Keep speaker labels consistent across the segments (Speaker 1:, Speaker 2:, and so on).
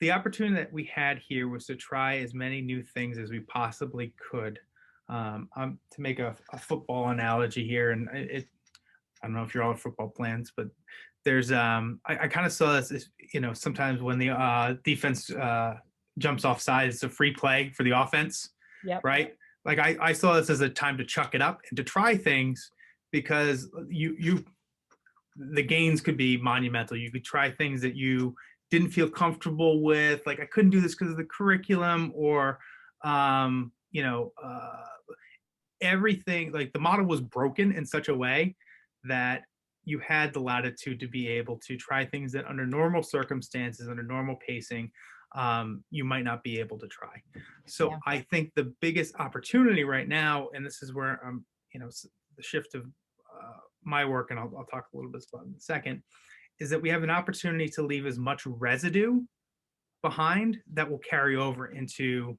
Speaker 1: the opportunity that we had here was to try as many new things as we possibly could. To make a football analogy here, and I don't know if you're all football plans, but there's I kind of saw this as, sometimes when the defense jumps off side, it's a free play for the offense,
Speaker 2: Yep.
Speaker 1: right? Like I saw this as a time to chuck it up and to try things because you the gains could be monumental. You could try things that you didn't feel comfortable with, like I couldn't do this because of the curriculum, or um, you know, uh, everything. Like the model was broken in such a way that you had the latitude to be able to try things that under normal circumstances, under normal pacing, you might not be able to try. So
Speaker 2: Yeah.
Speaker 1: I think the biggest opportunity right now, and this is where the shift of my work, and I'll talk a little bit about it in a second, is that we have an opportunity to leave as much residue behind that will carry over into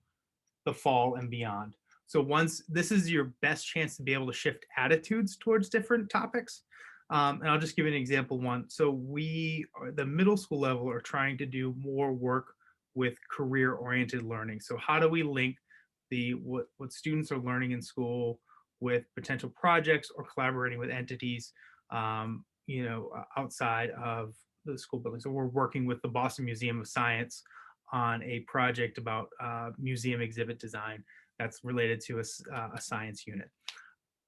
Speaker 1: the fall and beyond. So once this is your best chance to be able to shift attitudes towards different topics. And I'll just give you an example one. So we, the middle school level, are trying to do more work with career-oriented learning. So how do we link what students are learning in school with potential projects or collaborating with entities, outside of the school building. So we're working with the Boston Museum of Science on a project about museum exhibit design that's related to a science unit.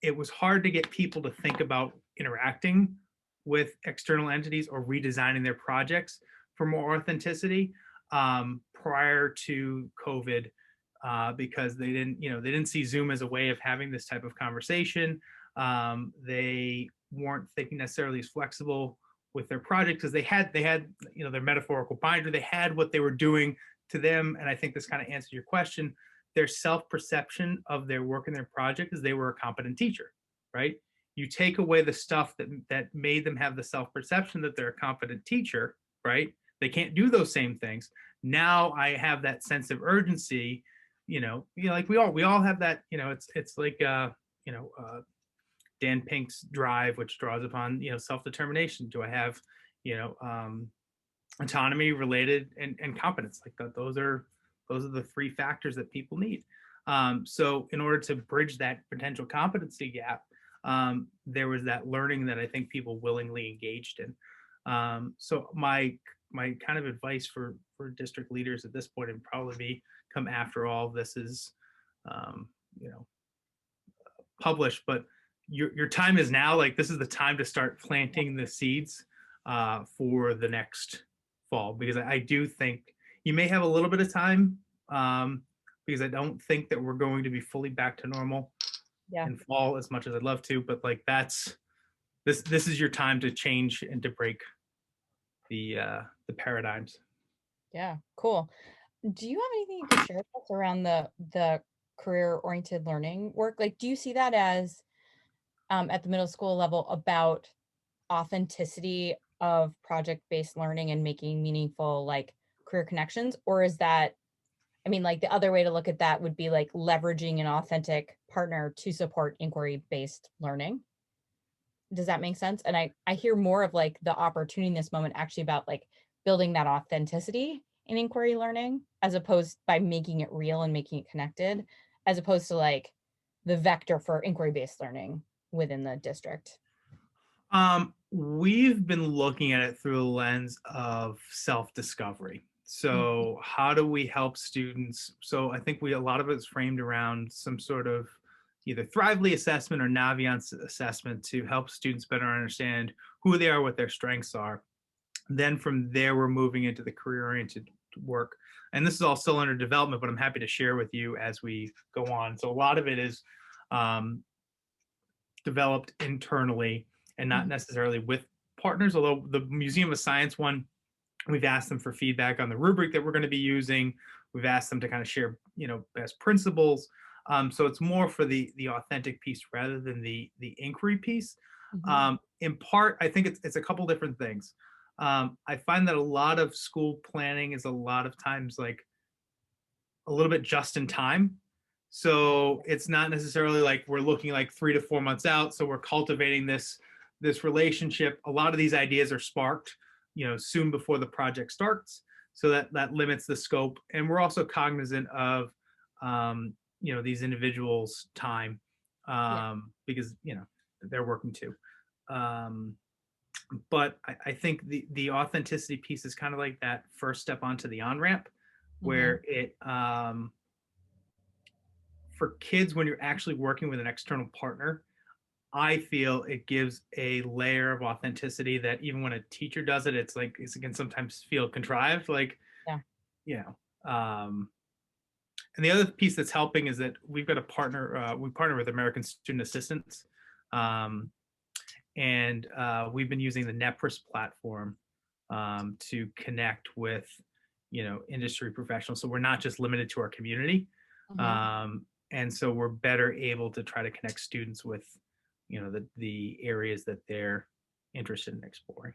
Speaker 1: It was hard to get people to think about interacting with external entities or redesigning their projects for more authenticity prior to COVID, because they didn't see Zoom as a way of having this type of conversation. They weren't thinking necessarily as flexible with their project because they had their metaphorical binder. They had what they were doing to them, and I think this kind of answers your question. Their self-perception of their work and their project is they were a competent teacher, right? You take away the stuff that made them have the self-perception that they're a competent teacher, right? They can't do those same things. Now I have that sense of urgency, like we all have that, it's like Dan Pink's drive, which draws upon self-determination. Do I have autonomy, related, and competence? Like that, those are the three factors that people need. So in order to bridge that potential competency gap, there was that learning that I think people willingly engaged in. So my kind of advice for district leaders at this point, and probably come after all of this is published, but your time is now. Like this is the time to start planting the seeds for the next fall, because I do think you may have a little bit of time, because I don't think that we're going to be fully back to normal
Speaker 2: Yeah.
Speaker 1: in fall as much as I'd love to. But like this is your time to change and to break the paradigms.
Speaker 2: Yeah. Cool. Do you have anything you could share with us around the career-oriented learning work? Like, do you see that as at the middle school level about authenticity of project-based learning and making meaningful like career connections? Or is that, I mean, like the other way to look at that would be like leveraging an authentic partner to support inquiry-based learning? Does that make sense? And I hear more of like the opportunity in this moment actually about like building that authenticity in inquiry learning, as opposed by making it real and making it connected, as opposed to like the vector for inquiry-based learning within the district.
Speaker 1: We've been looking at it through a lens of self-discovery.
Speaker 2: Mm.
Speaker 1: So how do we help students? So I think a lot of it's framed around some sort of either Thrively assessment or Naviance assessment to help students better understand who they are, what their strengths are. Then from there, we're moving into the career-oriented work. And this is all still under development, but I'm happy to share with you as we go on. So a lot of it is developed internally and not necessarily with partners, although the Museum of Science one, we've asked them for feedback on the rubric that we're going to be using. We've asked them to kind of share, best principles. So it's more for the authentic piece rather than the inquiry piece.
Speaker 2: Mhm.
Speaker 1: In part, I think it's a couple different things. I find that a lot of school planning is a lot of times like a little bit just in time. So it's not necessarily like we're looking like 3 to 4 months out. So we're cultivating this relationship. A lot of these ideas are sparked, soon before the project starts. So that limits the scope. And we're also cognizant of, these individuals' time,
Speaker 2: Yeah.
Speaker 1: because, they're working too. Um, but I think the authenticity piece is kind of like that first step onto the on-ramp,
Speaker 2: Mm-hmm.
Speaker 1: where for kids, when you're actually working with an external partner, I feel it gives a layer of authenticity that even when a teacher does it, it can sometimes feel contrived. Like,
Speaker 2: Yeah.
Speaker 1: you and the other piece that's helping is that we've got a partner. We partner with American Student Assistance, um, and we've been using the NEPRIS platform to connect with industry professionals. So we're not just limited to our community,
Speaker 2: Mm-hmm.
Speaker 1: and so we're better able to try to connect students with the areas that they're interested in exploring.